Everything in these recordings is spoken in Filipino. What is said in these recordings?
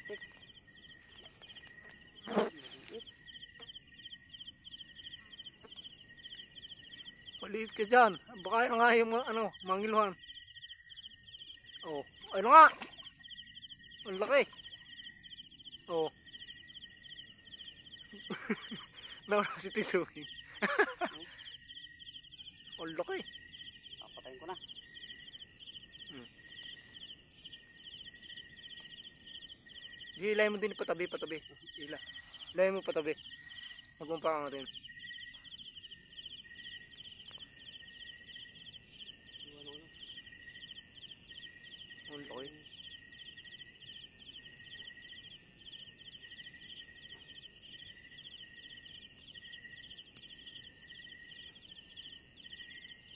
Tik. Maliit ka dyan. Baka yun nga yung ano, mangiluhan. Oh, ano nga? Ang laki. Oh. Nawala si Tisuhin. Ang laki. Papatayin ko na. Ilay mo din patabi. Ilay mo patabi. Magpumpa natin. Ang laki.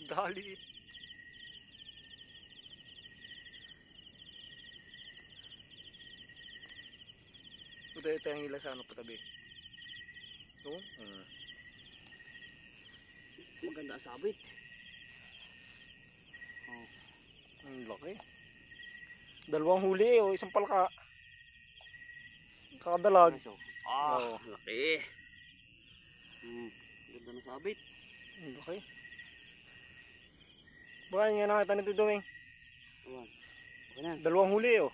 Dali. Ito yung ila sa ano patabi. Ito. Maganda ang sabit. Oh. Ang laki. Dalawang huli o isang palaka. Kakadalag. Oh, laki. Ganda ng sabit. Ang laki. Baka nga nakita nito Duming. Ayan. Okay na. Dalawang huli oh.